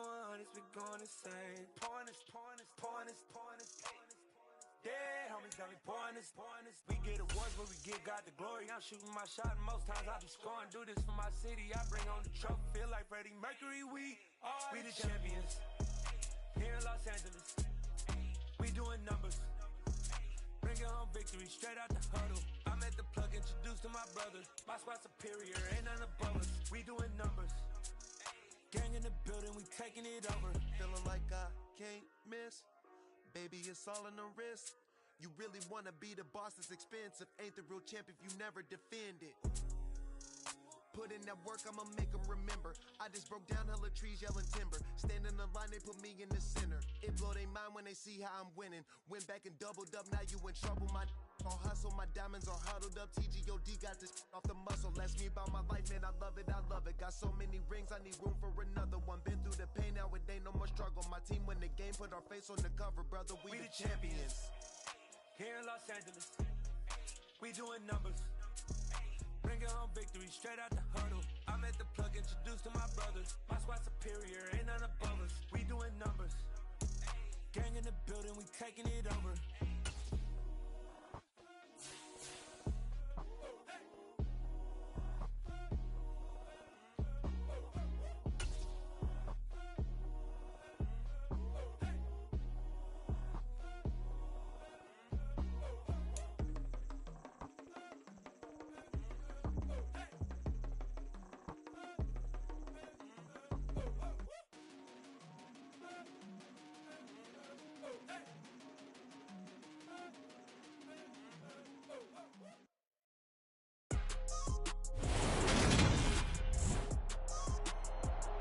100s, we going insane. Pointers. Yeah, homies got me pointers. We get awards, but we give God the glory. I'm shooting my shot, and most times I be scoring. Do this for my city, I bring on the trophy. Feel like Freddie Mercury, we the champions. Here in Los Angeles, we doing numbers. Bringing home victory, straight out the huddle. I'm at the plug, introduced to my brothers. My squad superior, ain't none above us. We doing numbers. Gang in the building, we taking it over. Feeling like I can't miss. Baby, it's all in the wrist. You really wanna be the boss, it's expensive. Ain't the real champ if you never defend it. Put in that work, I'ma make them remember. I just broke down hella trees, yelling timber. Stand in the line, they put me in the center. It blow they mind when they see how I'm winning. Went back and doubled up, now you in trouble. My all hustle, my diamonds are huddled up. TGOD got this off the muscle. Ask me about my life, man, I love it. Got so many rings, I need room for another one. Been through the pain, now it ain't no more struggle. My team win the game, put our face on the cover, brother. We the champions. Here in Los Angeles, we doing numbers. Bringing home victory, straight out the huddle. I'm at the plug, introduced to my brothers. My squad superior, ain't none above us. We doing numbers. Gang in the building, we taking it over.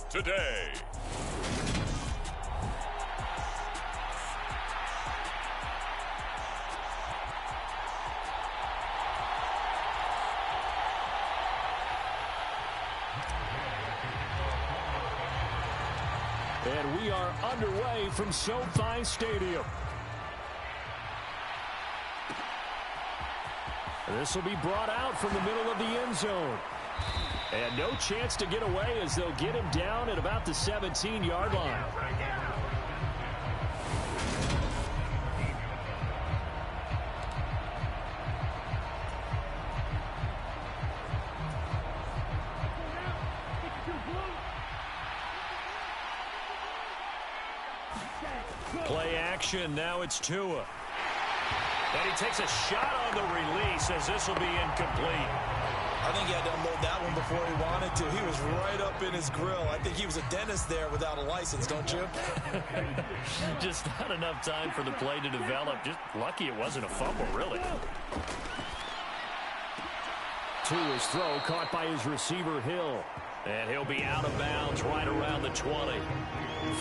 Today. And we are underway from SoFi Stadium. This will be brought out from the middle of the end zone. And no chance to get away as they'll get him down at about the 17-yard line. Play action, now it's Tua. And he takes a shot on the release as this will be incomplete. I think he had to unload that one before he wanted to. He was right up in his grill. I think he was a dentist there without a license, don't you? Just not enough time for the play to develop. Just lucky it wasn't a fumble, really. Tua's throw caught by his receiver, Hill. And he'll be out of bounds right around the 20.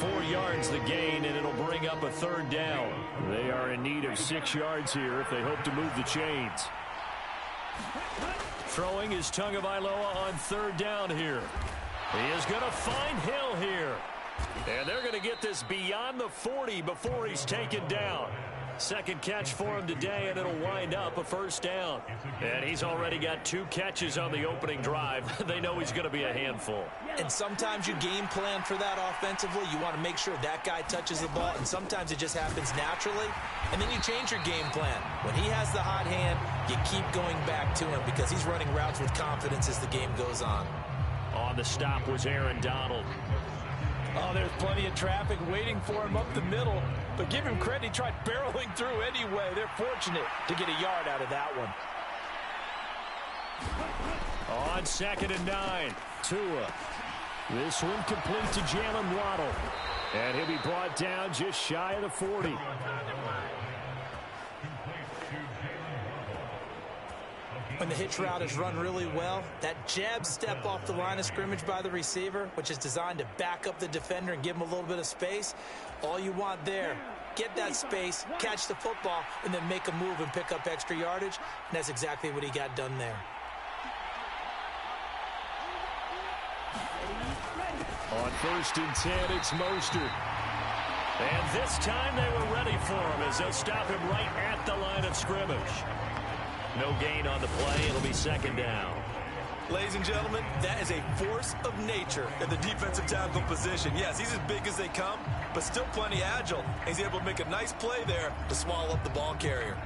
4 yards the gain, and it'll bring up a third down. They are in need of 6 yards here if they hope to move the chains. Throwing is Tagovailoa on third down here. He is going to find Hill here. And they're going to get this beyond the 40 before he's taken down. Second catch for him today, and it'll wind up a first down. And he's already got 2 catches on the opening drive. They know he's going to be a handful. And sometimes you game plan for that offensively. You want to make sure that guy touches the ball, and sometimes it just happens naturally. And then you change your game plan. When he has the hot hand, you keep going back to him because he's running routes with confidence as the game goes on. On the stop was Aaron Donald. Oh, there's plenty of traffic waiting for him up the middle. But give him credit, he tried barreling through anyway. They're fortunate to get a yard out of that one. On 2nd and 9, Tua. This one complete to Jalen Waddle. And he'll be brought down just shy of the 40. When the hitch route is run really well, that jab step off the line of scrimmage by the receiver, which is designed to back up the defender and give him a little bit of space, all you want there, get that space, catch the football, and then make a move and pick up extra yardage, and that's exactly what he got done there. On 1st and 10, it's Mostert. And this time they were ready for him as they'll stop him right at the line of scrimmage. No gain on the play. It'll be 2nd down. Ladies and gentlemen, that is a force of nature in the defensive tackle position. Yes, he's as big as they come, but still plenty agile. He's able to make a nice play there to swallow up the ball carrier.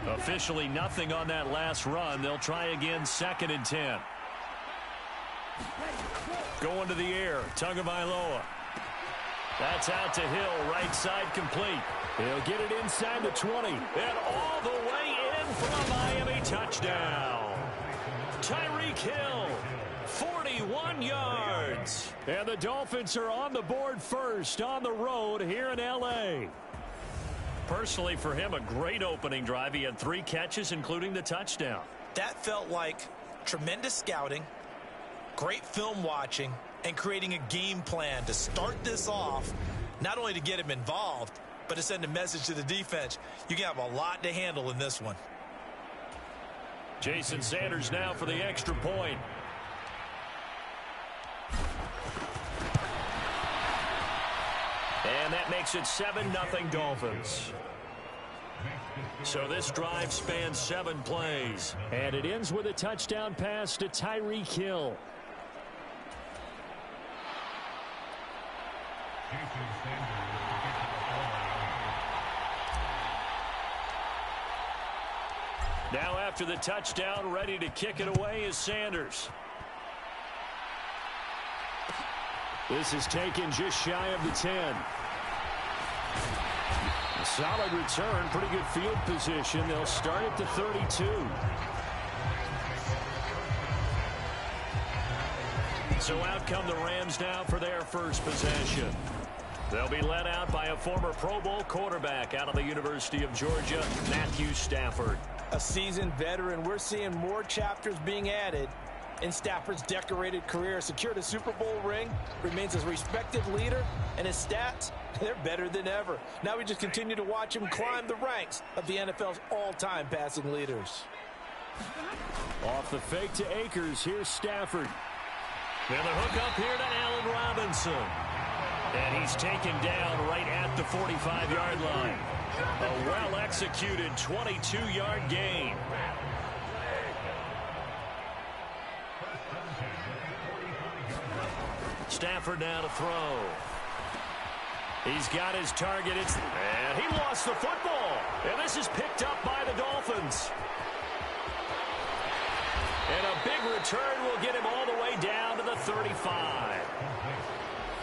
Officially nothing on that last run. They'll try again, 2nd and 10. Going to the air, Tagovailoa. That's out to Hill, right side complete. He'll get it inside the 20, and all the way in for a Miami touchdown. Tyreek Hill, 41 yards. And the Dolphins are on the board first on the road here in L.A. Personally, for him, a great opening drive. He had 3 catches, including the touchdown. That felt like tremendous scouting, great film watching, and creating a game plan to start this off, not only to get him involved, but to send a message to the defense. You can have a lot to handle in this one. Jason Sanders now for the extra point. And that makes it 7-0 Dolphins. So this drive spans 7 plays. And it ends with a touchdown pass to Tyreek Hill. Now after the touchdown, ready to kick it away is Sanders. This is taken just shy of the 10. A solid return, pretty good field position. They'll start at the 32. So out come the Rams now for their first possession. They'll be led out by a former Pro Bowl quarterback out of the University of Georgia, Matthew Stafford. A seasoned veteran. We're seeing more chapters being added in Stafford's decorated career. Secured a Super Bowl ring, remains a respected leader, and his stats, they're better than ever. Now we just continue to watch him climb the ranks of the NFL's all-time passing leaders. Off the fake to Akers, here's Stafford. And the hook up here to Allen Robinson. And he's taken down right at the 45-yard line. A well-executed 22-yard gain. Stafford now to throw. He's got his target. And he lost the football. And this is picked up by the Dolphins. And a big return will get him all the way down to the 35.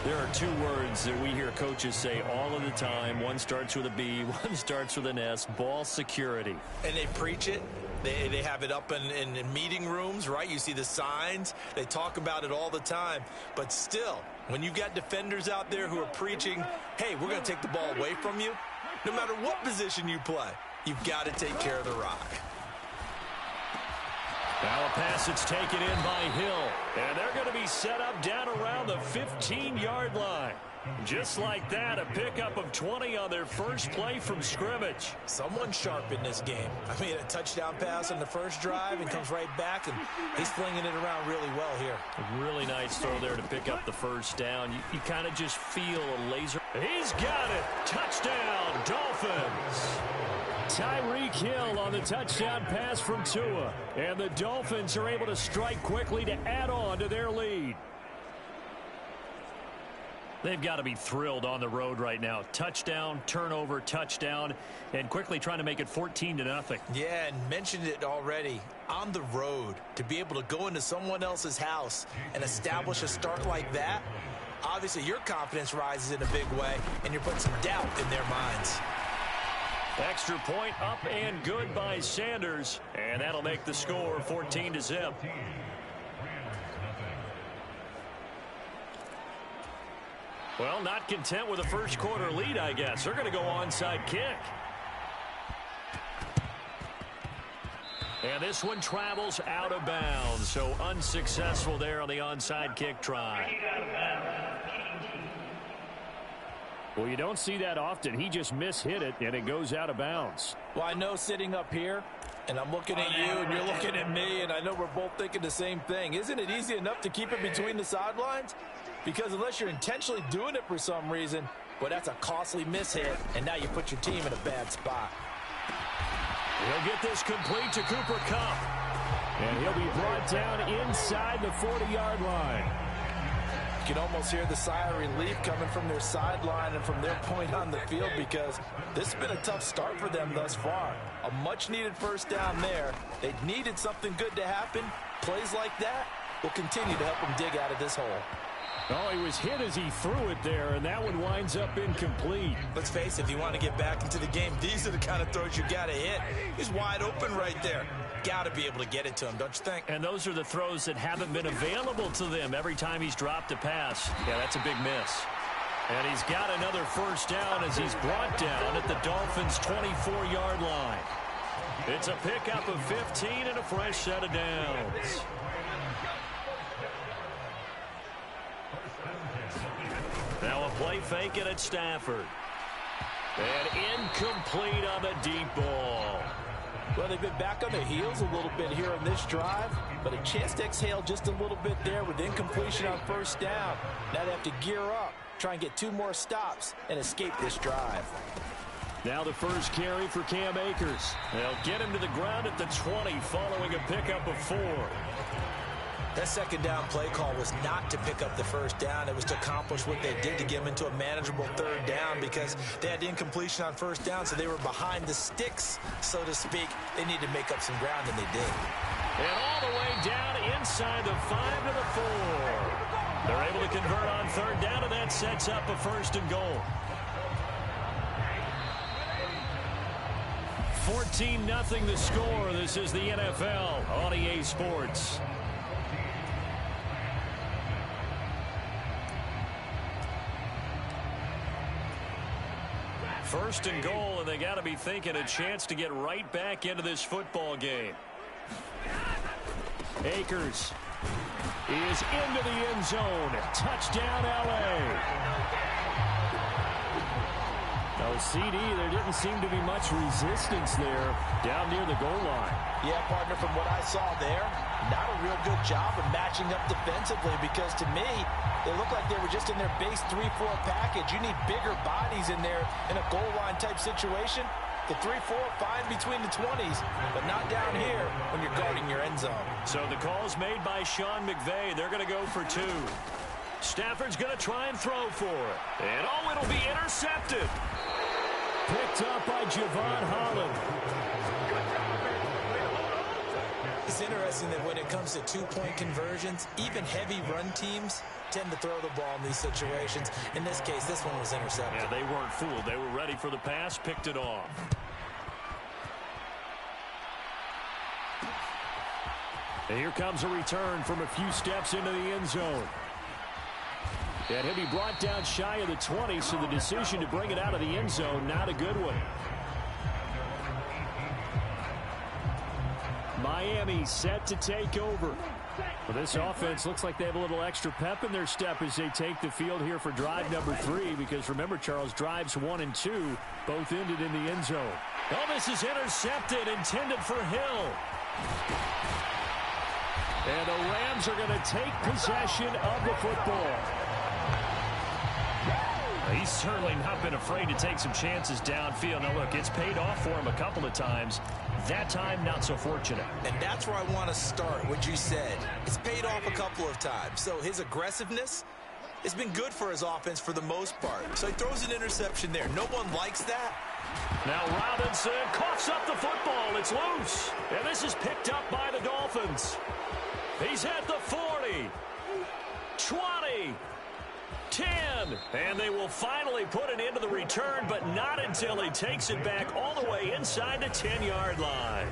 There are 2 words that we hear coaches say all of the time. One starts with a B, one starts with an S. Ball security. And they preach it. They have it up in meeting rooms, right? You see the signs. They talk about it all the time. But still, when you've got defenders out there who are preaching, hey, we're going to take the ball away from you, no matter what position you play, you've got to take care of the rock. Now a pass that's taken in by Hill. And they're going to be set up down around the 15-yard line. Just like that, a pickup of 20 on their first play from scrimmage. Someone sharp in this game. I mean, a touchdown pass on the first drive and comes right back, and he's flinging it around really well here. A really nice throw there to pick up the first down. You kind of just feel a laser. He's got it. Touchdown, Dolphins. Tyreek Hill on the touchdown pass from Tua. And the Dolphins are able to strike quickly to add on to their lead. They've got to be thrilled on the road right now. Touchdown, turnover, touchdown, and quickly trying to make it 14-0. Yeah, and mentioned it already. On the road, to be able to go into someone else's house and establish a start like that, obviously your confidence rises in a big way, and you're putting some doubt in their minds. Extra point up and good by Sanders, and that'll make the score 14-0. Well, not content with a first quarter lead, I guess. They're going to go onside kick. And this one travels out of bounds, so unsuccessful there on the onside kick try. Well, you don't see that often. He just mishit it, and it goes out of bounds. Well, I know sitting up here, and I'm looking at you, and you're looking at me, and I know we're both thinking the same thing. Isn't it easy enough to keep it between the sidelines? Because unless you're intentionally doing it for some reason, well, that's a costly mishit, and now you put your team in a bad spot. He'll get this complete to Cooper Kupp. And he'll be brought down inside the 40-yard line. You can almost hear the sigh of relief coming from their sideline and from their point on the field, because this has been a tough start for them thus far. A much-needed first down there. They needed something good to happen. Plays like that will continue to help them dig out of this hole. Oh, he was hit as he threw it there, and that one winds up incomplete. Let's face it, if you want to get back into the game, these are the kind of throws you got to hit. He's wide open right there. Got to be able to get it to him, don't you think? And those are the throws that haven't been available to them every time he's dropped a pass. Yeah, that's a big miss. And he's got another first down as he's brought down at the Dolphins' 24-yard line. It's a pickup of 15 and a fresh set of downs. Now a play fake it at Stafford. And incomplete on the deep ball. Well, they've been back on their heels a little bit here in this drive, but a chance to exhale just a little bit there with incompletion on first down. Now they have to gear up, try and get 2 more stops, and escape this drive. Now the first carry for Cam Akers. They'll get him to the ground at the 20 following a pickup of 4. That second down play call was not to pick up the first down. It was to accomplish what they did to get them into a manageable third down, because they had incompletion on first down, so they were behind the sticks, so to speak. They needed to make up some ground, and they did. And all the way down inside the 5 to the 4. They're able to convert on third down, and that sets up a 1st and goal. 14-0 the score. This is the NFL on EA Sports. First and goal, and they got to be thinking a chance to get right back into this football game. Akers is into the end zone. Touchdown, L.A. No CD. There didn't seem to be much resistance there down near the goal line. Yeah, partner, from what I saw there, not a real good job of matching up defensively, because to me, they look like they were just in their base 3-4 package. You need bigger bodies in there in a goal line type situation. The 3-4, fine between the 20s, but not down here when you're guarding your end zone. So the call's made by Sean McVay. They're going to go for 2. Stafford's going to try and throw for it. And, oh, it'll be intercepted. Picked up by Javon Holland. It's interesting that when it comes to 2-point conversions, even heavy run teams tend to throw the ball in these situations. In this case, this one was intercepted. Yeah, they weren't fooled. They were ready for the pass, picked it off. And here comes a return from a few steps into the end zone. And he'll be brought down shy of the 20, so the decision to bring it out of the end zone, not a good one. Miami set to take over. Well, this offense looks like they have a little extra pep in their step as they take the field here for drive number 3, because remember, Charles, drives 1 and 2 both ended in the end zone. Oh, this is intercepted, intended for Hill. And the Rams are going to take possession of the football. He's certainly not been afraid to take some chances downfield. Now, look, it's paid off for him a couple of times. That time, not so fortunate. And that's where I want to start, what you said. It's paid off a couple of times. So his aggressiveness has been good for his offense for the most part. So he throws an interception there. No one likes that. Now Robinson coughs up the football. It's loose. And this is picked up by the Dolphins. He's at the 40, 20, 10, and they will finally put it into the return, but not until he takes it back all the way inside the 10-yard line.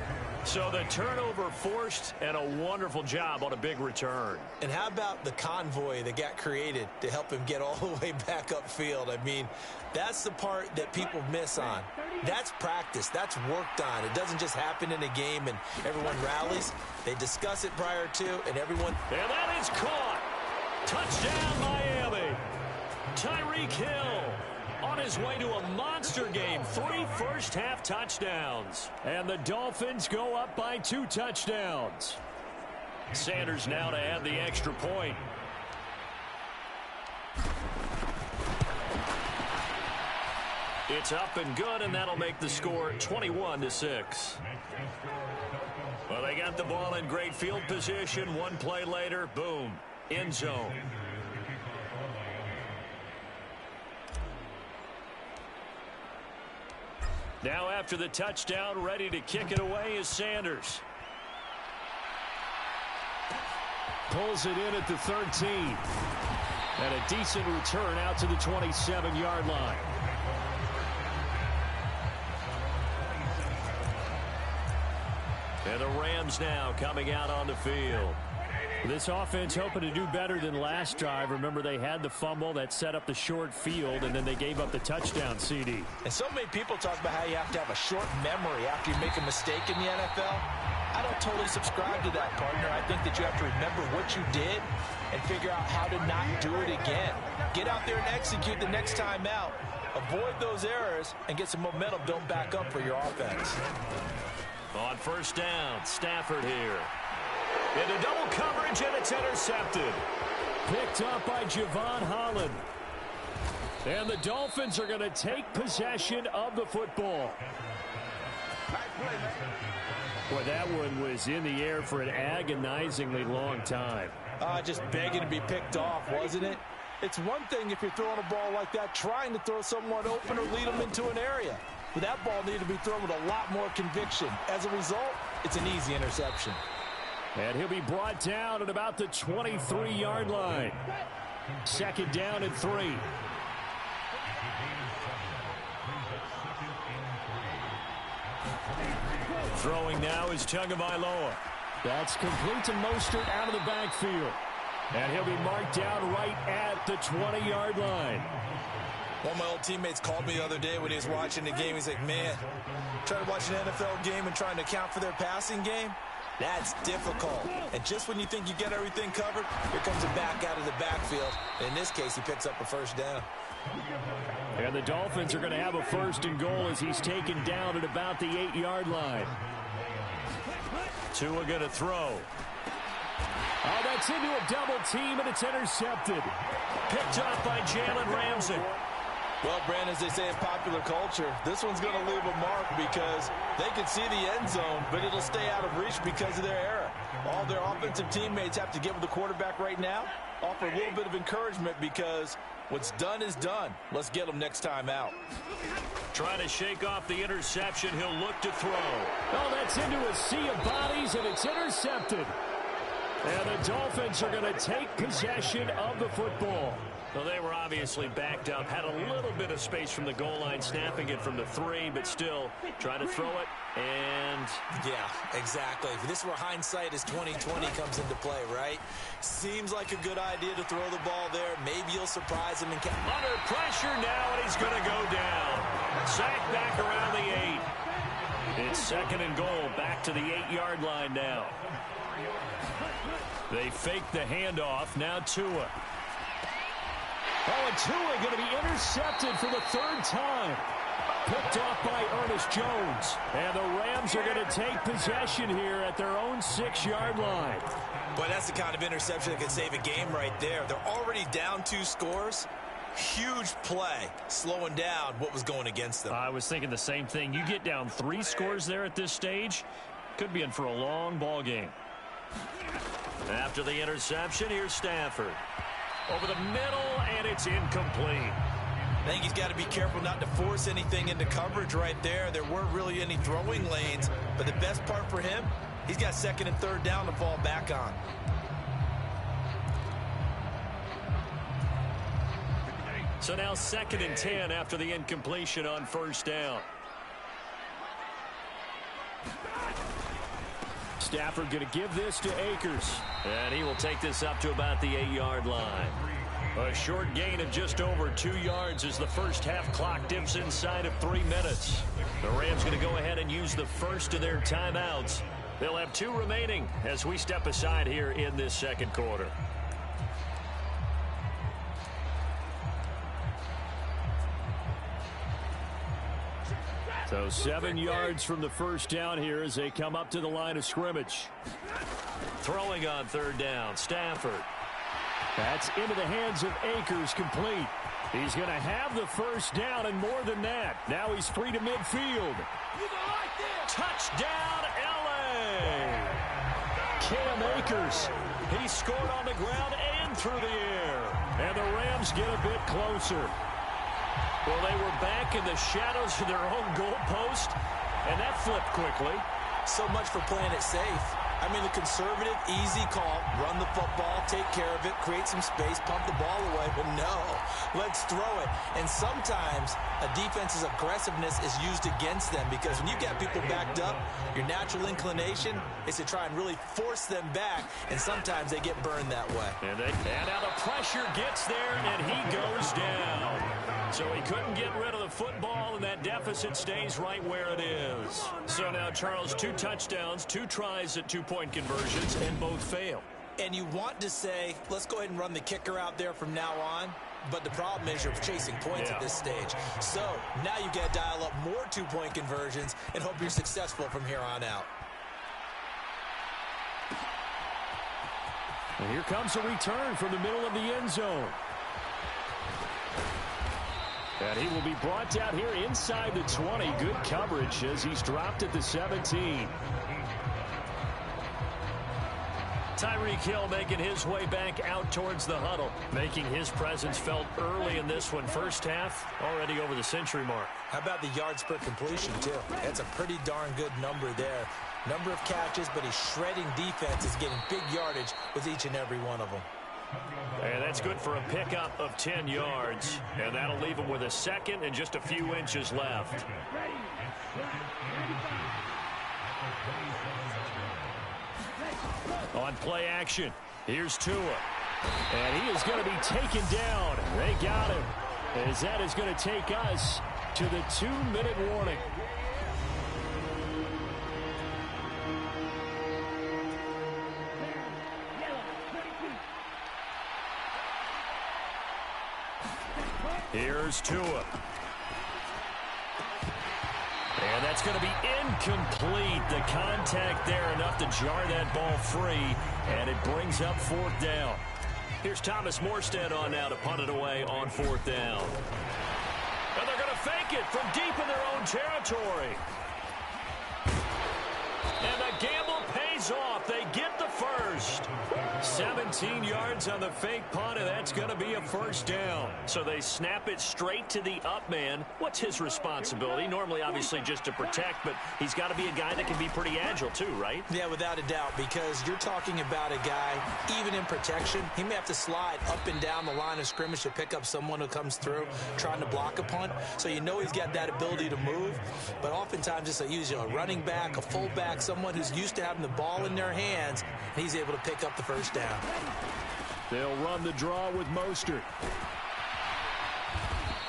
So the turnover forced, and a wonderful job on a big return. And how about the convoy that got created to help him get all the way back upfield? I mean, that's the part that people miss on. That's practice. That's worked on. It doesn't just happen in a game and everyone rallies. They discuss it prior to, and everyone... And that is caught. Touchdown, Miami. Tyreek Hill on his way to a monster game. 3 first-half touchdowns. And the Dolphins go up by 2 touchdowns. Sanders now to add the extra point. It's up and good, and that'll make the score 21-6. Well, they got the ball in great field position. One play later, boom, end zone. Now after the touchdown, ready to kick it away is Sanders. Pulls it in at the 13. And a decent return out to the 27-yard line. And the Rams now coming out on the field. This offense hoping to do better than last drive. Remember, they had the fumble that set up the short field, and then they gave up the touchdown CD. And so many people talk about how you have to have a short memory after you make a mistake in the NFL. I don't totally subscribe to that, partner. I think that you have to remember what you did and figure out how to not do it again. Get out there and execute the next time out. Avoid those errors and get some momentum built back up for your offense. On first down, Stafford here. Into double coverage, and it's intercepted. Picked up by Javon Holland. And the Dolphins are going to take possession of the football. Boy, that one was in the air for an agonizingly long time. Just begging to be picked off, wasn't it? It's one thing if you're throwing a ball like that, trying to throw someone open or lead them into an area. But that ball needed to be thrown with a lot more conviction. As a result, it's an easy interception. And he'll be brought down at about the 23-yard line. Second down and 3. Throwing now is Tagovailoa. That's complete to Mostert out of the backfield. And he'll be marked down right at the 20-yard line. One of my old teammates called me the other day when he was watching the game. He's like, man, trying to watch an NFL game and trying to account for their passing game? That's difficult. And just when you think you get everything covered, here comes a back out of the backfield. In this case, he picks up a first down. And the Dolphins are going to have a first and goal as he's taken down at about the 8-yard line. Tua going to throw. Oh, that's into a double team, and it's intercepted. Picked up by Jalen Ramsey. Well, Brandon, as they say in popular culture, this one's going to leave a mark because they can see the end zone, but it'll stay out of reach because of their error. All their offensive teammates have to give the quarterback right now, offer a little bit of encouragement because what's done is done. Let's get them next time out. Trying to shake off the interception. He'll look to throw. Oh, that's into a sea of bodies, and it's intercepted. And the Dolphins are going to take possession of the football. Well, they were obviously backed up, had a little bit of space from the goal line, snapping it from the 3, but still trying to throw it, and... Yeah, exactly. This is where hindsight is 20/20 comes into play, right? Seems like a good idea to throw the ball there. Maybe you'll surprise him. Under pressure now, and he's going to go down. Sacked back around the 8. It's second and goal, back to the 8-yard line now. They fake the handoff, now Tua. Oh, and Tua going to be intercepted for the 3rd time. Picked off by Ernest Jones. And the Rams are going to take possession here at their own 6-yard line. Boy, that's the kind of interception that can save a game right there. They're already down 2 scores. Huge play, slowing down what was going against them. I was thinking the same thing. You get down 3 scores there at this stage, could be in for a long ball game. After the interception, here's Stafford. Over the middle, and it's incomplete. I think he's got to be careful not to force anything into coverage right there. There weren't really any throwing lanes, but the best part for him, he's got 2nd and 3rd down to fall back on. So now 2nd and 10 after the incompletion on 1st down. Stafford going to give this to Akers. And he will take this up to about the 8-yard line. A short gain of just over 2 yards as the first half clock dips inside of 3 minutes. The Rams going to go ahead and use the first of their timeouts. They'll have 2 remaining as we step aside here in this 2nd quarter. So 7 yards from the first down here as they come up to the line of scrimmage. Throwing on 3rd down, Stafford. That's into the hands of Akers, complete. He's going to have the first down and more than that. Now he's free to midfield. Touchdown, L.A. Cam Akers. He scored on the ground and through the air. And the Rams get a bit closer. Well, they were back in the shadows of their own goalpost, and that flipped quickly. So much for playing it safe. I mean, the conservative, easy call, run the football, take care of it, create some space, pump the ball away. But no, let's throw it. And sometimes a defense's aggressiveness is used against them because when you get people backed up, your natural inclination is to try and really force them back, and sometimes they get burned that way. And now the pressure gets there, and he goes down. So he couldn't get rid of the football, and that deficit stays right where it is. So now, Charles, 2 touchdowns, 2 tries at 2-point conversions, and both fail. And you want to say, let's go ahead and run the kicker out there from now on. But the problem is you're chasing points at this stage. So now you got to dial up more 2-point conversions and hope you're successful from here on out. And here comes a return from the middle of the end zone. And he will be brought down here inside the 20. Good coverage as he's dropped at the 17. Tyreek Hill making his way back out towards the huddle, making his presence felt early in this one. First half, already over the century mark. How about the yards per completion, too? That's a pretty darn good number there. Number of catches, but he's shredding defenses, getting big yardage with each and every one of them. And that's good for a pickup of 10 yards. And that'll leave him with a second and just a few inches left. On play action, here's Tua. And he is going to be taken down. They got him. As that is going to take us to the 2-minute warning. Here's Tua. And that's going to be incomplete. The contact there enough to jar that ball free. And it brings up 4th down. Here's Thomas Morstead on now to punt it away on 4th down. And they're going to fake it from deep in their own territory. And the gamble pays off. They get the first. 17 yards on the fake punt, and that's going to be a 1st down. So they snap it straight to the up man. What's his responsibility? Normally, obviously, just to protect, but he's got to be a guy that can be pretty agile too, right? Yeah, without a doubt, because you're talking about a guy, even in protection, he may have to slide up and down the line of scrimmage to pick up someone who comes through trying to block a punt. So you know he's got that ability to move, but oftentimes it's usually a running back, a fullback, someone who's used to having the ball in their hands, and he's able to pick up the 1st down. They'll run the draw with Mostert.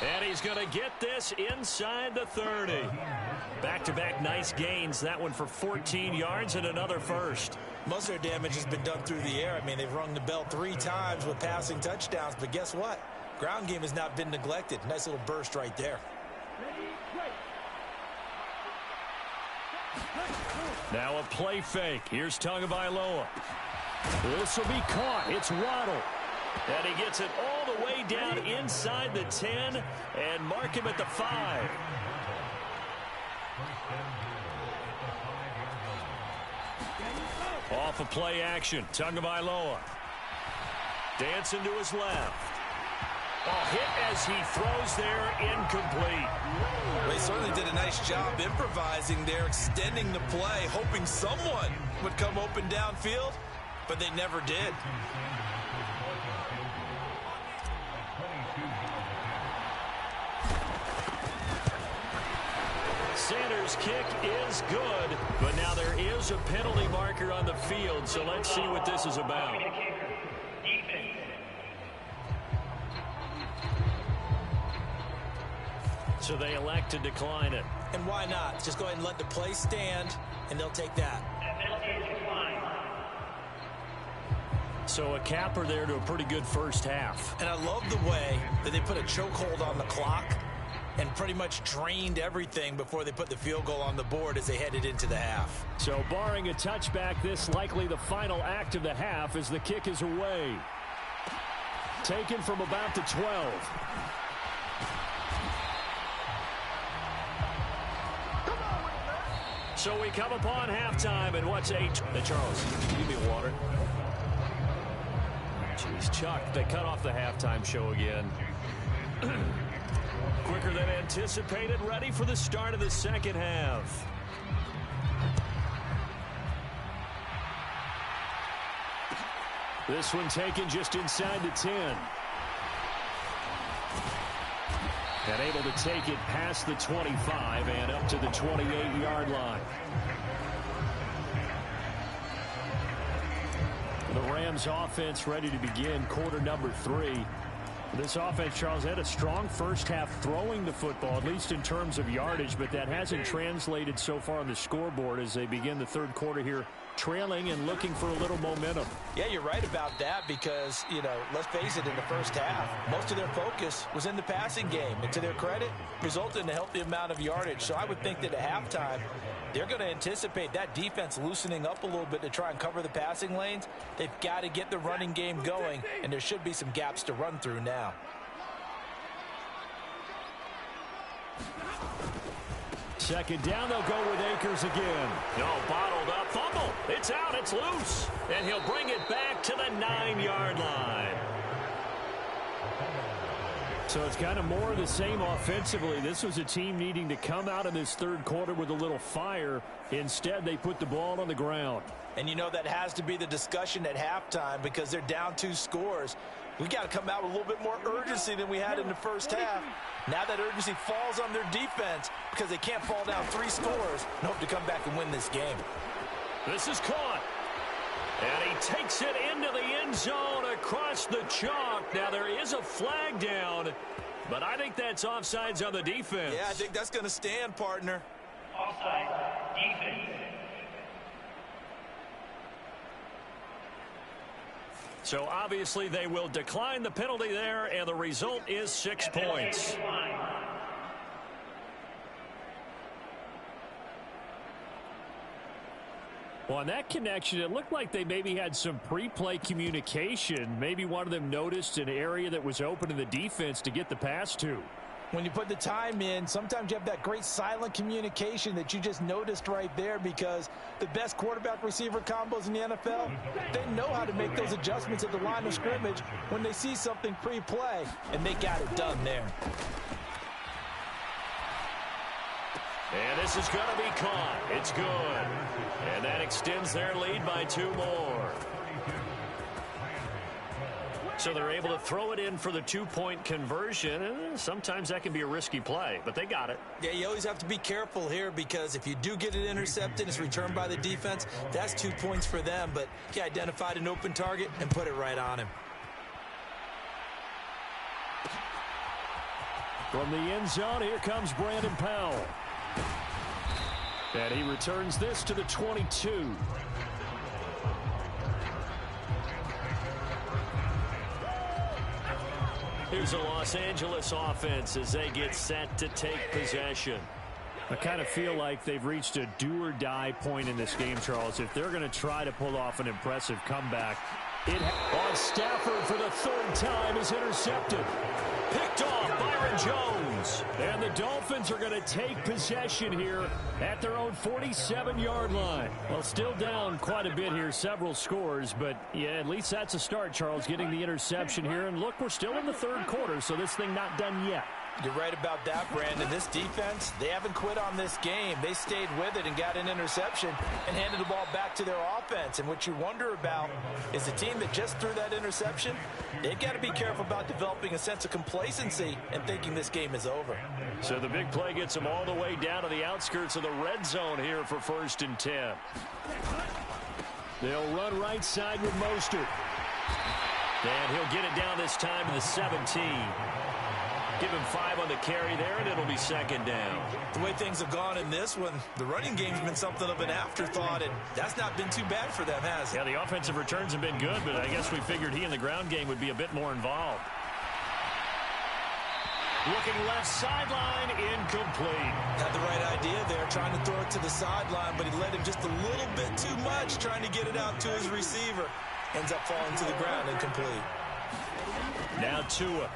And he's going to get this inside the 30. Back-to-back nice gains. That one for 14 yards and another 1st. Most of their damage has been done through the air. I mean, they've rung the bell 3 times with passing touchdowns, but guess what? Ground game has not been neglected. Nice little burst right there. Now a play fake. Here's Tagovailoa. This will be caught. It's Waddle. And he gets it all the way down inside the 10 and mark him at the 5. Off of play action. Tagovailoa. Dancing to his left. A hit as he throws there, incomplete. Well, he certainly did a nice job improvising there, extending the play, hoping someone would come open downfield, but they never did. Sanders' kick is good, but now there is a penalty marker on the field, so let's see what this is about. So they elect to decline it. And why not? Just go ahead and let the play stand, and they'll take that. So a capper there to a pretty good first half. And I love the way that they put a chokehold on the clock and pretty much drained everything before they put the field goal on the board as they headed into the half. So barring a touchback, this likely the final act of the half as the kick is away. Taken from about the 12. So we come upon halftime, and what's Hey, Charles, give me water. Jeez, Chuck, they cut off the halftime show again. Quicker than anticipated, ready for the start of the second half. This one taken just inside the 10. And able to take it past the 25 and up to the 28-yard line. The Rams offense ready to begin quarter number 3. This offense, Charles, had a strong first half throwing the football, at least in terms of yardage, but that hasn't translated so far on the scoreboard as they begin the third quarter here, trailing and looking for a little momentum. Yeah, you're right about that because, let's face it, in the first half, most of their focus was in the passing game. And to their credit, resulted in a healthy amount of yardage. So I would think that at halftime, they're going to anticipate that defense loosening up a little bit to try and cover the passing lanes. They've got to get the running game going, and there should be some gaps to run through now. Second down, they'll go with Akers again. No, bottled up, fumble. It's out, it's loose. And he'll bring it back to the 9-yard line. So it's kind of more of the same offensively. This was a team needing to come out in this third quarter with a little fire. Instead, they put the ball on the ground. And that has to be the discussion at halftime because they're down 2 scores. We've got to come out with a little bit more urgency than we had in the first half. Now that urgency falls on their defense because they can't fall down 3 scores and hope to come back and win this game. This is caught. And he takes it into the end zone across the chalk. Now there is a flag down, but I think that's offsides on the defense. Yeah, I think that's going to stand, partner. Offside, defense. So obviously they will decline the penalty there, and the result is 6 points. Well, on that connection, it looked like they maybe had some pre-play communication. Maybe one of them noticed an area that was open in the defense to get the pass to. When you put the time in, sometimes you have that great silent communication that you just noticed right there because the best quarterback-receiver combos in the NFL, they know how to make those adjustments at the line of scrimmage when they see something pre-play, and they got it done there. And this is going to be caught. It's good. And that extends their lead by 2 more. So they're able to throw it in for the 2-point conversion. And sometimes that can be a risky play, but they got it. Yeah, you always have to be careful here because if you do get it intercepted, it's returned by the defense, that's 2 points for them. But he identified an open target and put it right on him. From the end zone, here comes Brandon Powell. And he returns this to the 22. Here's a Los Angeles offense as they get set to take possession. I kind of feel like they've reached a do-or-die point in this game, Charles. If they're going to try to pull off an impressive comeback, on Stafford for the 3rd time is intercepted. Picked off Byron Jones. And the Dolphins are going to take possession here at their own 47-yard line. Well, still down quite a bit here, several scores, but yeah, at least that's a start, Charles, getting the interception here. And look, we're still in the third quarter, so this thing not done yet. You're right about that, Brandon. This defense, they haven't quit on this game. They stayed with it and got an interception and handed the ball back to their offense. And what you wonder about is the team that just threw that interception, they've got to be careful about developing a sense of complacency and thinking this game is over. So the big play gets them all the way down to the outskirts of the red zone here for 1st and 10. They'll run right side with Mostert. And he'll get it down this time to the 17. Give him 5 on the carry there, and it'll be 2nd down. The way things have gone in this one, the running game's been something of an afterthought, and that's not been too bad for them, has it? Yeah, the offensive returns have been good, but I guess we figured he in the ground game would be a bit more involved. Looking left sideline, incomplete. Had the right idea there, trying to throw it to the sideline, but he let him just a little bit too much, trying to get it out to his receiver. Ends up falling to the ground, incomplete. Now Tua.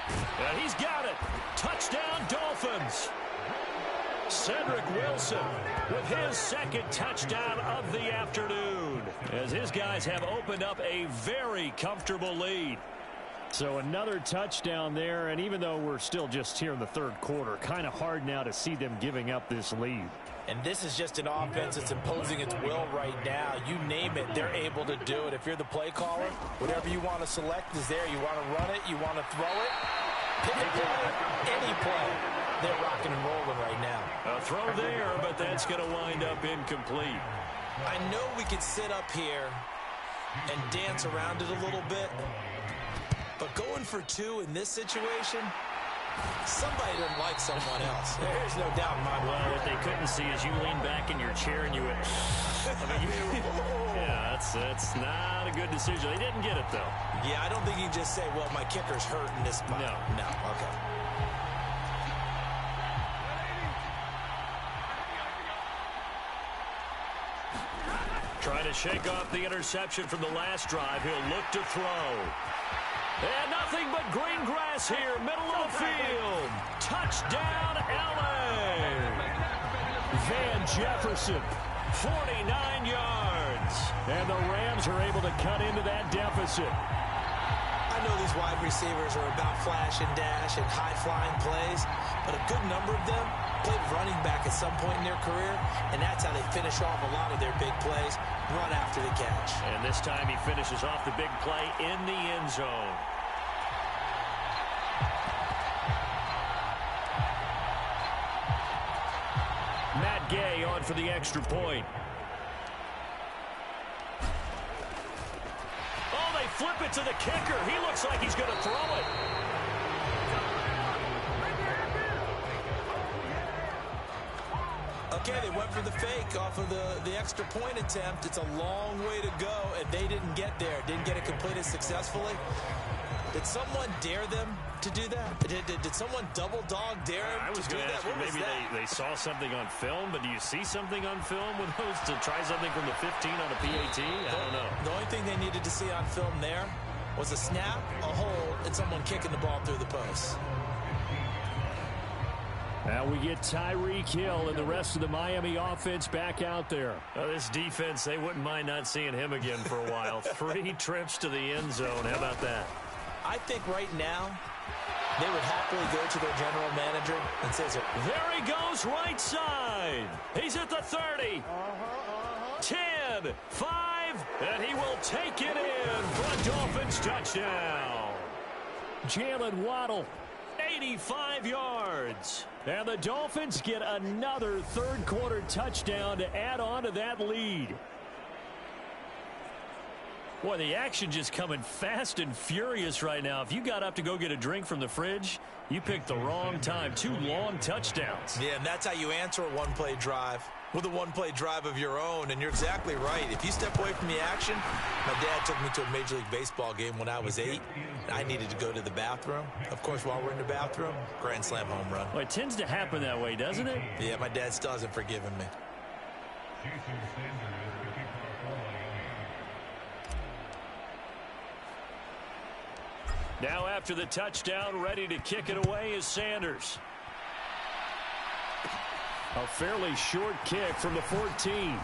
And he's got it. Touchdown, Dolphins. Cedric Wilson with his second touchdown of the afternoon, as his guys have opened up a very comfortable lead. So another touchdown there, and even though we're still just here in the third quarter, kind of hard now to see them giving up this lead. And this is just an offense that's imposing its will right now. You name it, they're able to do it. If you're the play caller, whatever you want to select is there. You want to run it, you want to throw it, pick a play, any play. They're rocking and rolling right now. A throw there, but that's going to wind up incomplete. I know we could sit up here and dance around it a little bit, but going for two in this situation, somebody didn't like someone else. There's no doubt in my mind. Well, what they couldn't see is you lean back in your chair and you went, yeah, that's not a good decision. They didn't get it, though. Yeah, I don't think you can just say, well, my kicker's hurt in this spot. No, okay. Trying to shake off the interception from the last drive. He'll look to throw. And nothing but green grass here, middle of the field. Touchdown, LA. Van Jefferson, 49 yards. And the Rams are able to cut into that deficit. I know these wide receivers are about flash and dash and high-flying plays, but a good number of them played running back at some point in their career, and that's how they finish off a lot of their big plays, run after the catch. And this time he finishes off the big play in the end zone. Matt Gay on for the extra point. Oh, they flip it to the kicker. He looks like he's going to throw it. Okay, they went for the fake off of the extra point attempt. It's a long way to go, and they didn't get there. Didn't get it completed successfully. Did someone dare them to do that? Did someone double dog dare them I was to do going to that? ask you, maybe they saw something on film, but do you see something on film with those to try something from the 15 on a PAT? I don't know. The only thing they needed to see on film there was a snap, a hold, and someone kicking the ball through the post. Now we get Tyreek Hill and the rest of the Miami offense back out there. This defense, they wouldn't mind not seeing him again for a while. 3 trips to the end zone. How about that? I think right now they would happily go to their general manager and say, there he goes, right side. He's at the 30. 10, 5, and he will take it in for a Dolphins touchdown. Jalen Waddle, 85 yards. and the Dolphins get another third quarter touchdown to add on to that lead. Boy, the action just coming fast and furious right now. If you got up to go get a drink from the fridge, you picked the wrong time. 2 long touchdowns. Yeah, and that's how you answer a one-play drive with a one-play drive of your own. And you're exactly right. If you step away from the action, my dad took me to a Major League Baseball game when I was 8. I needed to go to the bathroom. Of course, while we're in the bathroom, grand slam home run. Well, it tends to happen that way, doesn't it? Yeah, my dad still hasn't forgiven me. Now after the touchdown, ready to kick it away is Sanders. A fairly short kick from the 14.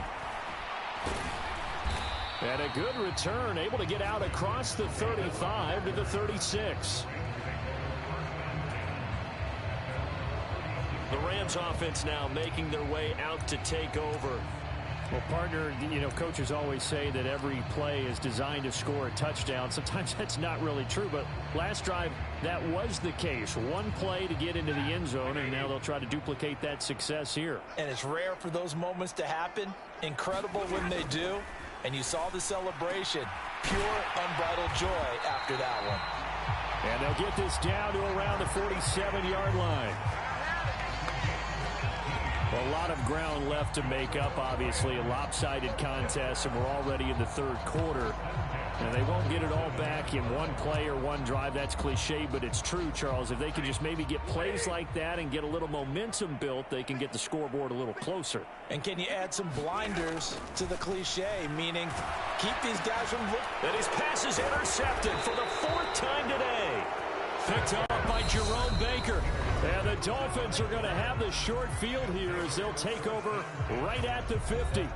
And a good return, able to get out across the 35 to the 36. The Rams offense now making their way out to take over. Well, partner, you know, coaches always say that every play is designed to score a touchdown. Sometimes that's not really true, but last drive, that was the case. One play to get into the end zone, and now they'll try to duplicate that success here. And it's rare for those moments to happen. Incredible when they do. And you saw the celebration. Pure, unbridled joy after that one. And they'll get this down to around the 47-yard line. A lot of ground left to make up, obviously. A lopsided contest, and we're already in the third quarter. And they won't get it all back in one play or one drive. That's cliche, but it's true, Charles. If they can just maybe get plays like that and get a little momentum built, they can get the scoreboard a little closer. And can you add some blinders to the cliche, meaning keep these guys from... And his pass is intercepted for the 4th time today. Picked up by Jerome Baker. And the Dolphins are going to have the short field here as they'll take over right at the 50.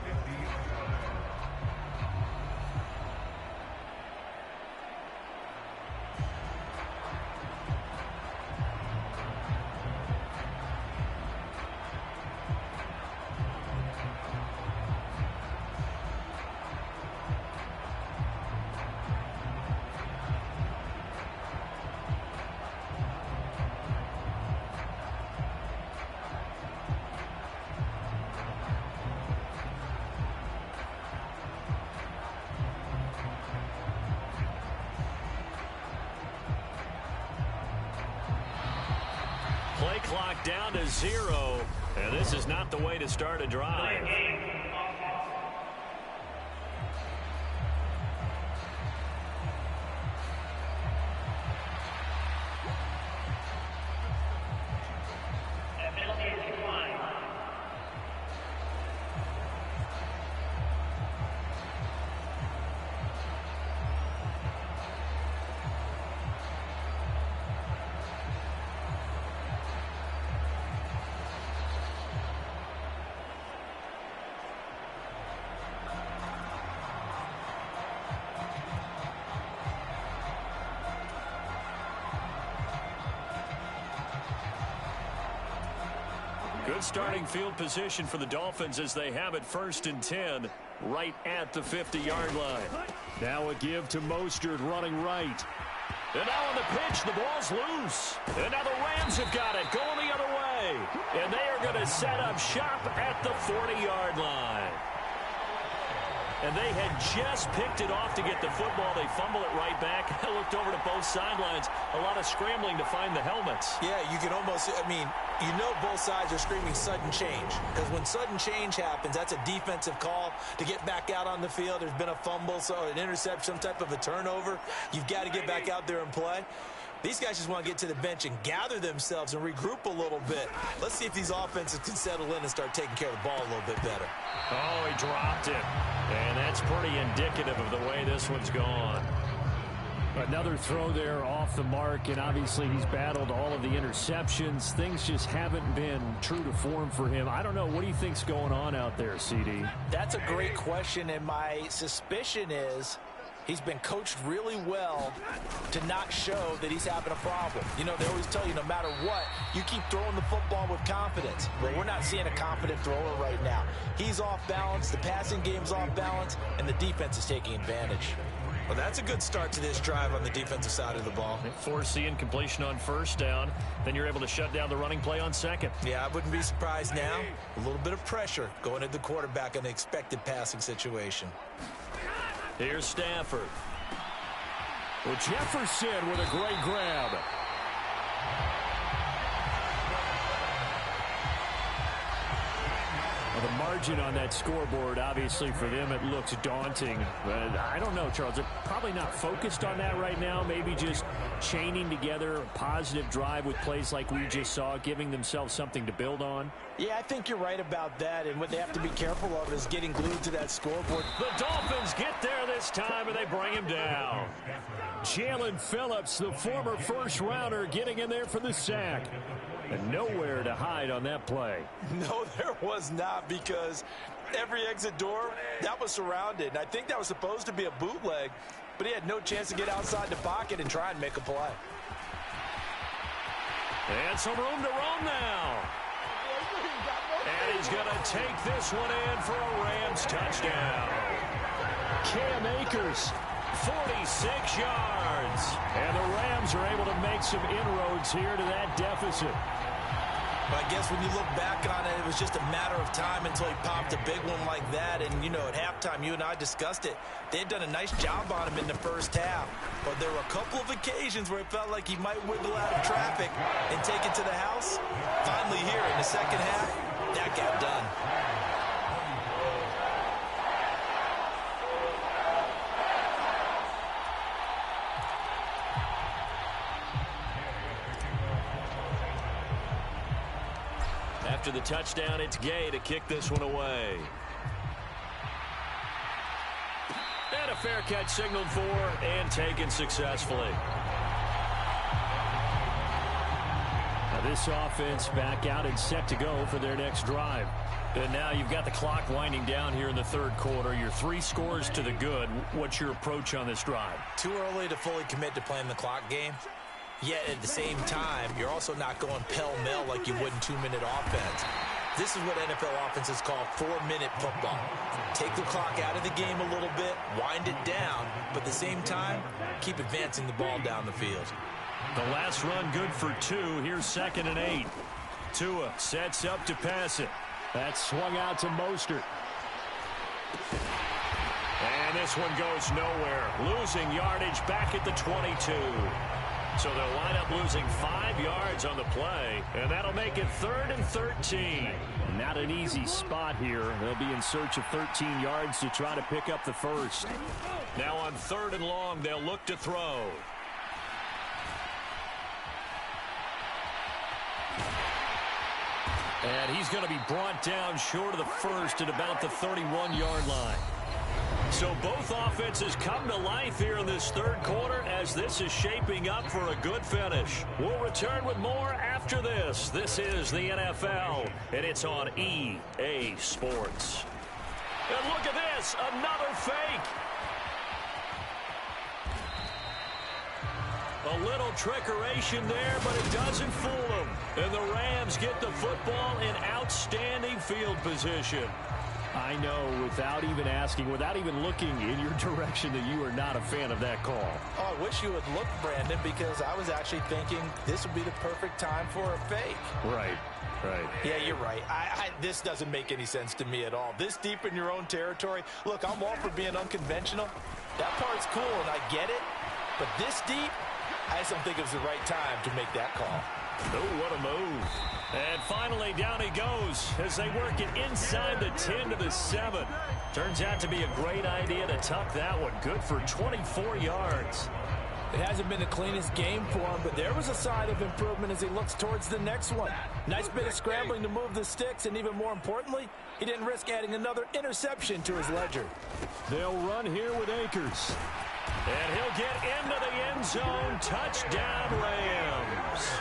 Play clock down to 0, and this is not the way to start a drive. Good starting field position for the Dolphins as they have it 1st and 10 right at the 50-yard line. Now a give to Mostert running right. And now on the pitch, the ball's loose. And now the Rams have got it going the other way. And they are going to set up shop at the 40-yard line. And they had just picked it off to get the football. They fumble it right back. I looked over to both sidelines. A lot of scrambling to find the helmets. Yeah, you can almost, you know both sides are screaming sudden change. Because when sudden change happens, that's a defensive call to get back out on the field. There's been a fumble, so an interception, some type of a turnover. You've got to get back out there and play. These guys just want to get to the bench and gather themselves and regroup a little bit. Let's see if these offenses can settle in and start taking care of the ball a little bit better. Oh, he dropped it. And that's pretty indicative of the way this one's gone. Another throw there off the mark, and obviously he's battled all of the interceptions. Things just haven't been true to form for him. I don't know. What do you think's going on out there, CD? That's a great question, and my suspicion is he's been coached really well to not show that he's having a problem. You know, they always tell you no matter what, you keep throwing the football with confidence. Well, we're not seeing a confident thrower right now. He's off balance, the passing game's off balance, and the defense is taking advantage. Well, that's a good start to this drive on the defensive side of the ball. Force completion on 1st down. Then you're able to shut down the running play on 2nd. Yeah, I wouldn't be surprised now. A little bit of pressure going at the quarterback in an expected passing situation. Here's Stafford. Well, Jefferson with a great grab. Well, the margin on that scoreboard, obviously for them, it looks daunting. But I don't know, Charles. They're probably not focused on that right now. Maybe just chaining together a positive drive with plays like we just saw, giving themselves something to build on. Yeah, I think you're right about that. And what they have to be careful of is getting glued to that scoreboard. The Dolphins get there this time, and they bring him down. Jalen Phillips, the former first-rounder, getting in there for the sack. And nowhere to hide on that play. No, there was not, because every exit door, that was surrounded. And I think that was supposed to be a bootleg, but he had no chance to get outside the pocket and try and make a play. And some room to roam now. And he's going to take this one in for a Rams touchdown. Cam Akers, 46 yards. And the Rams are able to make some inroads here to that deficit. But I guess when you look back on it, it was just a matter of time until he popped a big one like that. And, you know, at halftime, you and I discussed it. They had done a nice job on him in the first half. But there were a couple of occasions where it felt like he might wiggle out of traffic and take it to the house. Finally here in the second half, that got done. After the touchdown, it's Gay to kick this one away. And a fair catch signaled for and taken successfully. Now this offense back out and set to go for their next drive. And now you've got the clock winding down here in the third quarter. You're 3 scores to the good. What's your approach on this drive? Too early to fully commit to playing the clock game. Yet at the same time, you're also not going pell-mell like you would in 2-minute offense. This is what NFL offenses call 4-minute football. Take the clock out of the game a little bit, wind it down, but at the same time, keep advancing the ball down the field. The last run good for 2. Here's 2nd and 8. Tua sets up to pass it. That's swung out to Mostert. And this one goes nowhere. Losing yardage back at the 22. So they'll line up losing 5 yards on the play, and that'll make it 3rd and 13. Not an easy spot here. They'll be in search of 13 yards to try to pick up the first. Now on 3rd and long, they'll look to throw. And he's going to be brought down short of the first at about the 31-yard line. So both offenses come to life here in this third quarter as this is shaping up for a good finish. We'll return with more after this. This is the NFL, and it's on EA Sports. And look at this, another fake. A little trickeration there, but it doesn't fool them. And the Rams get the football in outstanding field position. I know, without even asking, without even looking in your direction, that you are not a fan of that call. Oh, I wish you would look, Brandon, because I was actually thinking this would be the perfect time for a fake. Right. Yeah, you're right. This doesn't make any sense to me at all. This deep in your own territory. Look, I'm all for being unconventional. That part's cool, and I get it. But this deep, I just don't think it was the right time to make that call. Oh, what a move. And finally, down he goes as they work it inside the 10 to the 7. Turns out to be a great idea to tuck that one. Good for 24 yards. It hasn't been the cleanest game for him, but there was a sign of improvement as he looks towards the next one. Nice bit of scrambling to move the sticks, and even more importantly, he didn't risk adding another interception to his ledger. They'll run here with Akers. And he'll get into the end zone. Touchdown, Rams.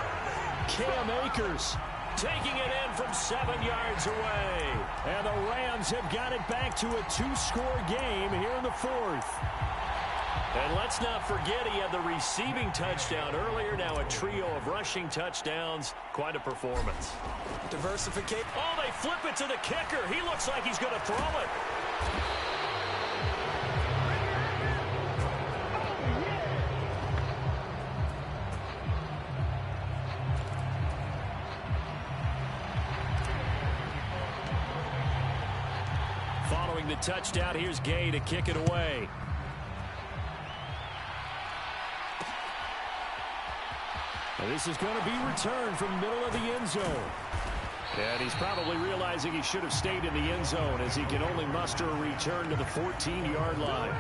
Cam Akers taking it in from 7 yards away. And the Rams have got it back to a 2-score game here in the fourth. And let's not forget he had the receiving touchdown earlier. Now a trio of rushing touchdowns. Quite a performance. Diversification. Oh, they flip it to the kicker. He looks like he's going to throw it. Following the touchdown, here's Gay to kick it away. And this is going to be returned from the middle of the end zone. And he's probably realizing he should have stayed in the end zone as he can only muster a return to the 14-yard line.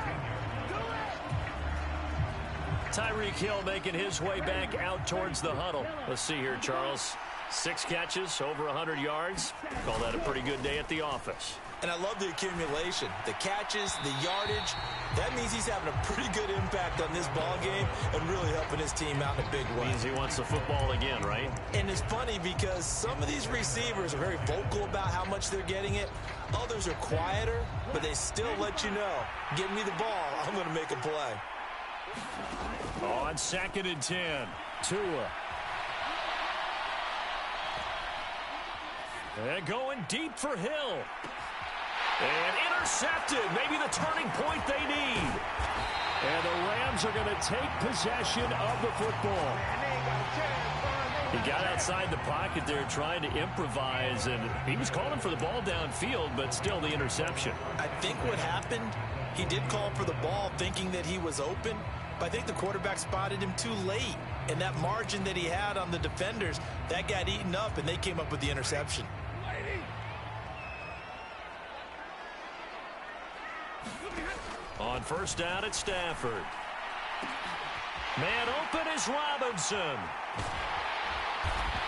Tyreek Hill making his way back out towards the huddle. Let's see here, Charles. 6 catches, over 100 yards. Call that a pretty good day at the office. And I love the accumulation, the catches, the yardage. That means he's having a pretty good impact on this ball game and really helping his team out in a big way. Means he wants the football again, right? And it's funny because some of these receivers are very vocal about how much they're getting it. Others are quieter, but they still let you know, give me the ball, I'm going to make a play. On 2nd and 10, Tua. And going deep for Hill. And intercepted. Maybe the turning point they need. And the Rams are going to take possession of the football. He got outside the pocket there trying to improvise, and he was calling for the ball downfield, but still the interception. I think what happened, he did call for the ball thinking that he was open, but I think the quarterback spotted him too late. And that margin that he had on the defenders, that got eaten up, and they came up with the interception. On first down at Stafford. Man open is Robinson.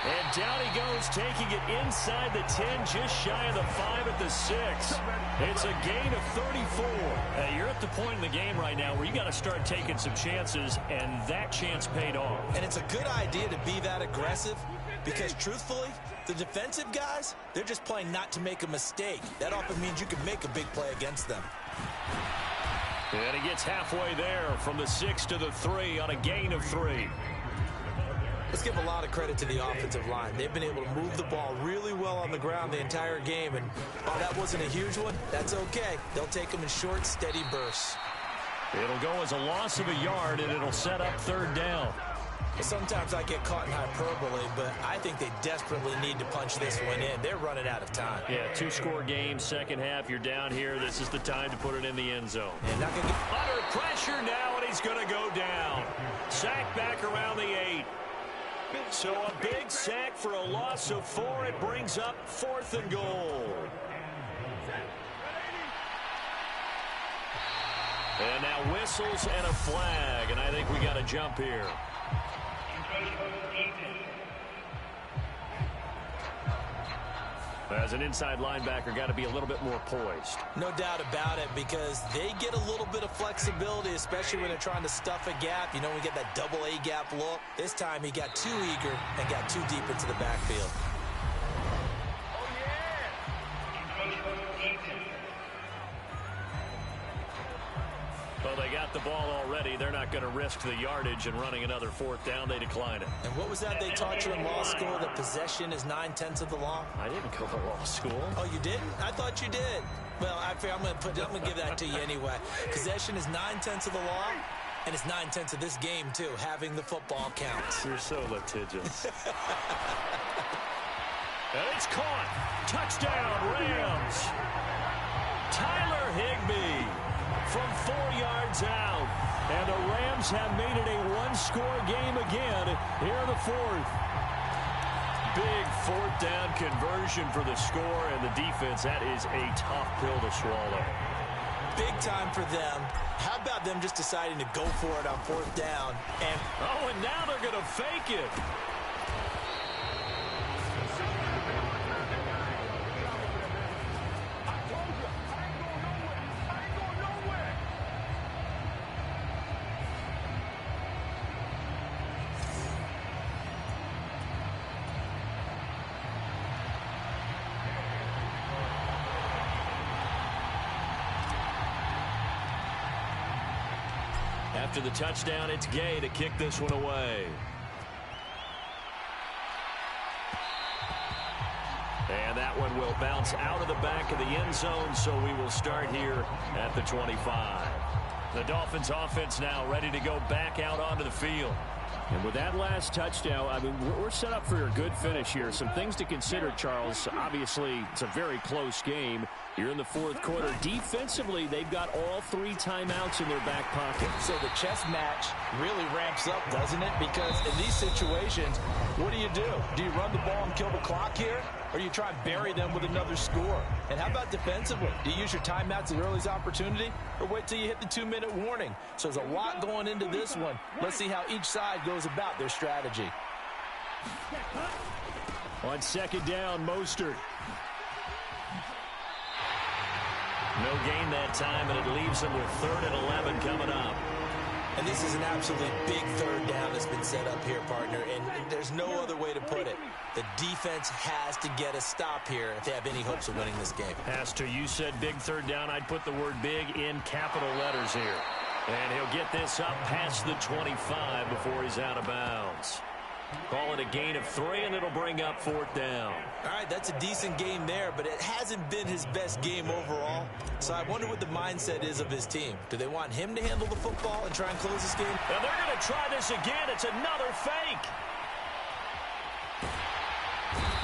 And down he goes, taking it inside the 10, just shy of the 5 at the 6. It's a gain of 34. Hey, you're at the point in the game right now where you got to start taking some chances, and that chance paid off. And it's a good idea to be that aggressive, Because truthfully, the defensive guys, they're just playing not to make a mistake. That often means you can make a big play against them. And he gets halfway there from the 6 to the 3 on a gain of 3. Let's give a lot of credit to the offensive line. They've been able to move the ball really well on the ground the entire game. And while that wasn't a huge one, that's okay. They'll take them in short, steady bursts. It'll go as a loss of a yard, and it'll set up 3rd down. Sometimes I get caught in hyperbole, but I think they desperately need to punch this one in. They're running out of time. Yeah, 2-score game, second half. You're down here. This is the time to put it in the end zone. And not gonna get under pressure now, and he's going to go down. Sack back around the 8. So a big sack for a loss of 4. It brings up 4th and goal. And now whistles and a flag, and I think we got a jump here. As an inside linebacker, got to be a little bit more poised. No doubt about it, because they get a little bit of flexibility, especially when they're trying to stuff a gap. You know, we get that double A gap look. This time he got too eager and got too deep into the backfield. Well, they got the ball already. They're not going to risk the yardage and running another 4th down. They decline it. And what was that they taught you in law school, that possession is 9/10 of the law? I didn't go to law school. Oh, you didn't? I thought you did. Well, I'm going to give that to you anyway. Possession is 9/10 of the law, and it's 9/10 of this game, too. Having the football counts. You're so litigious. And it's caught. Touchdown, Rams. Tyler Higbee from 4 yards out. And the Rams have made it a 1-score game again here in the 4th. Big 4th down conversion for the score, and the defense, that is a tough pill to swallow. Big time for them. How about them just deciding to go for it on 4th down? And now they're going to fake it. After the touchdown, it's Gay to kick this one away. And that one will bounce out of the back of the end zone, so we will start here at the 25. The Dolphins offense now ready to go back out onto the field. And with that last touchdown, I mean, we're set up for a good finish here. Some things to consider, Charles. Obviously, it's a very close game. You're in the 4th quarter. Defensively, they've got all 3 timeouts in their back pocket. So the chess match really ramps up, doesn't it? Because in these situations, what do? Do you run the ball and kill the clock here? Or do you try and bury them with another score? And how about defensively? Do you use your timeouts as early as opportunity? Or wait till you hit the 2-minute warning? So there's a lot going into this one. Let's see how each side goes about their strategy. On 2nd down, Mostert. No gain that time, and it leaves them with 3rd and 11 coming up. And this is an absolutely big 3rd down that's been set up here, partner, and there's no other way to put it. The defense has to get a stop here if they have any hopes of winning this game. Has to. You said big 3rd down. I'd put the word big in capital letters here. And he'll get this up past the 25 before he's out of bounds. Call it a gain of 3, and it'll bring up 4th down. All right, that's a decent game there, but it hasn't been his best game overall. So I wonder what the mindset is of his team. Do they want him to handle the football and try and close this game? And they're going to try this again. It's another fake.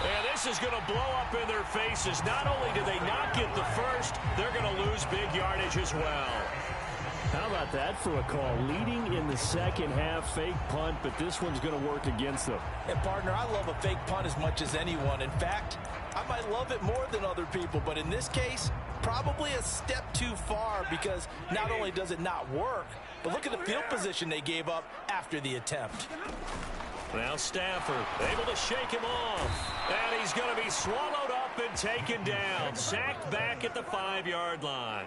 And this is going to blow up in their faces. Not only do they not get the first, they're going to lose big yardage as well. How about that for a call? Leading in the 2nd half, fake punt, but this one's going to work against them. And, partner, I love a fake punt as much as anyone. In fact, I might love it more than other people, but in this case, probably a step too far, because not only does it not work, but look at the field position they gave up after the attempt. Now Stafford able to shake him off, and he's going to be swallowed up and taken down, sacked back at the 5-yard line.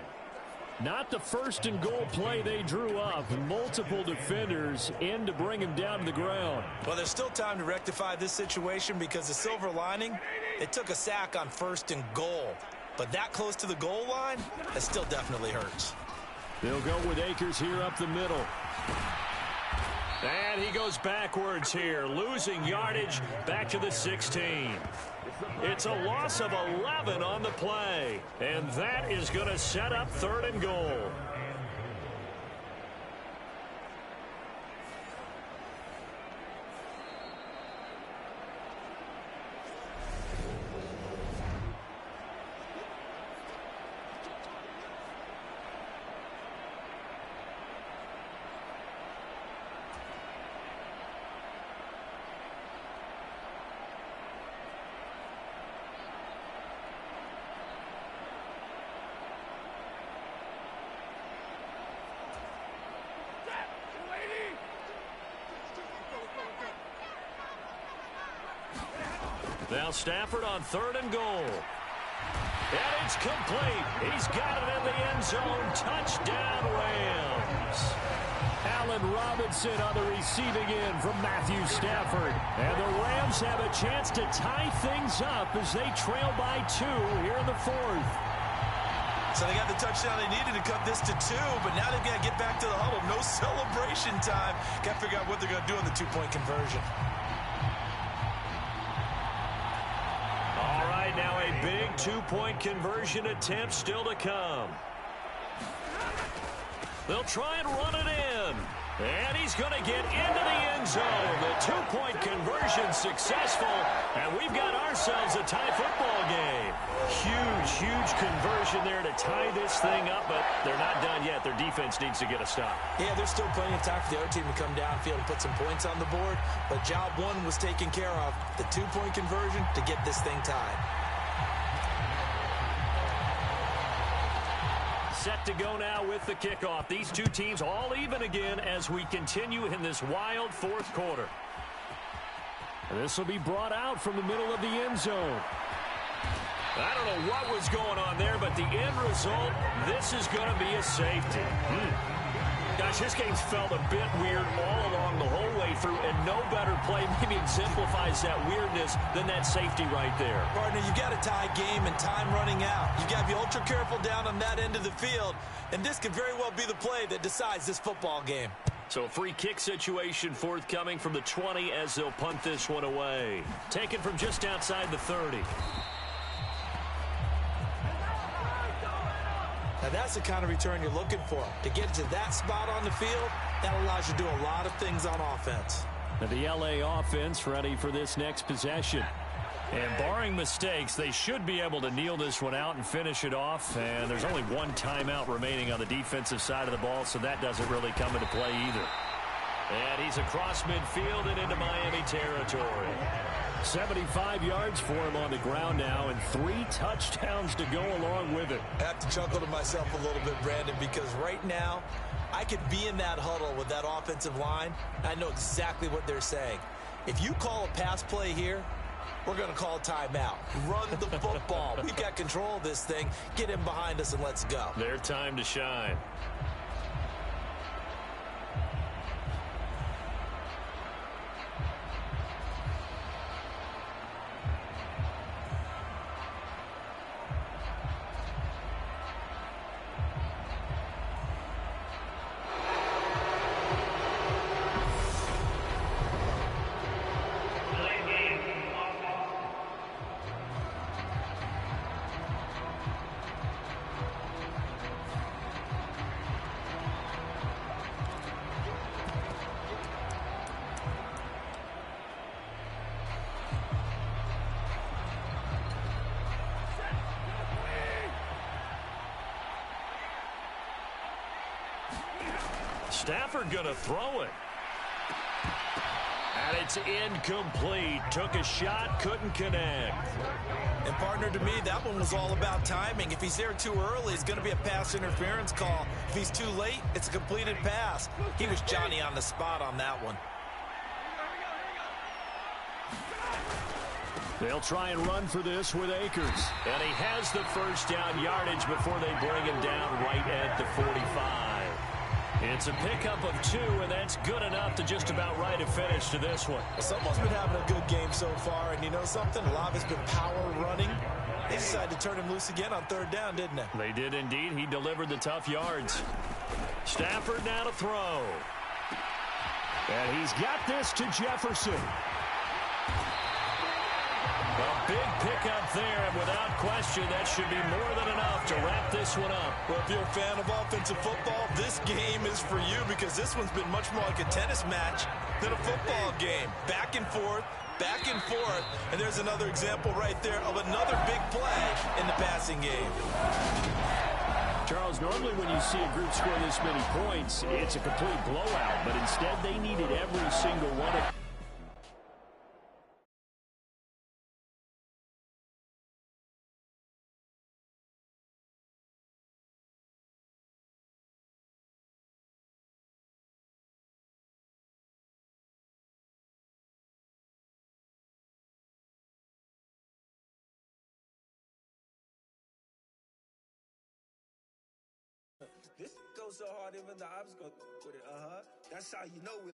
Not the first and goal play they drew up. Multiple defenders in to bring him down to the ground. Well, there's still time to rectify this situation because the silver lining, it took a sack on first and goal. But that close to the goal line, that still definitely hurts. They'll go with Akers here up the middle. And he goes backwards here, losing yardage back to the 16. It's a loss of 11 on the play, and that is going to set up 3rd and goal. Now Stafford on 3rd and goal. And it's complete. He's got it in the end zone. Touchdown, Rams. Allen Robinson on the receiving end from Matthew Stafford. And the Rams have a chance to tie things up as they trail by 2 here in the 4th. So they got the touchdown they needed to cut this to 2, but now they've got to get back to the huddle. No celebration time. Got to figure out what they're going to do on the 2-point conversion. Now a big 2-point conversion attempt still to come. They'll try and run it in. And he's going to get into the end zone. The 2-point conversion successful. And we've got ourselves a tie football game. Huge conversion there to tie this thing up, but they're not done yet. Their defense needs to get a stop. Yeah, there's still plenty of time for the other team to come downfield and put some points on the board. But job 1 was taken care of. The 2-point conversion to get this thing tied. Set to go now with the kickoff. These two teams all even again as we continue in this wild 4th quarter. This will be brought out from the middle of the end zone. I don't know what was going on there, but the end result, this is going to be a safety. Gosh, this game's felt a bit weird all along the whole way through, and no better play maybe exemplifies that weirdness than that safety right there. Partner, you've got a tie game and time running out. You've got to be ultra careful down on that end of the field, and this could very well be the play that decides this football game. So a free kick situation forthcoming from the 20 as they'll punt this one away. Taken from just outside the 30. Now that's the kind of return you're looking for. To get to that spot on the field, that allows you to do a lot of things on offense. And the LA offense ready for this next possession. And barring mistakes, they should be able to kneel this one out and finish it off. And there's only 1 timeout remaining on the defensive side of the ball, so that doesn't really come into play either. And he's across midfield and into Miami territory. 75 yards for him on the ground now, and 3 touchdowns to go along with it. I have to chuckle to myself a little bit, Brandon, because right now I could be in that huddle with that offensive line. I know exactly what they're saying. If you call a pass play here, we're going to call timeout. Run the football. We've got control of this thing. Get him behind us and let's go. Their time to shine. Stafford going to throw it. And it's incomplete. Took a shot, couldn't connect. And partner, to me, that one was all about timing. If he's there too early, it's going to be a pass interference call. If he's too late, it's a completed pass. He was Johnny on the spot on that one. They'll try and run for this with Akers. And he has the first down yardage before they bring him down right at the 45. It's a pickup of 2, and that's good enough to just about write a finish to this one. Someone's been having a good game so far, and you know something? A lot of it's been power running. They decided to turn him loose again on 3rd down, didn't they? They did indeed. He delivered the tough yards. Stafford now to throw. And he's got this to Jefferson. A big pickup there, and without question, that should be more than enough to wrap this one up. Well, if you're a fan of offensive football, this game is for you because this one's been much more like a tennis match than a football game. Back and forth, and there's another example right there of another big play in the passing game. Charles, normally when you see a group score this many points, it's a complete blowout, but instead they needed every single one of This goes so hard, even the ops go with it. That's how you know.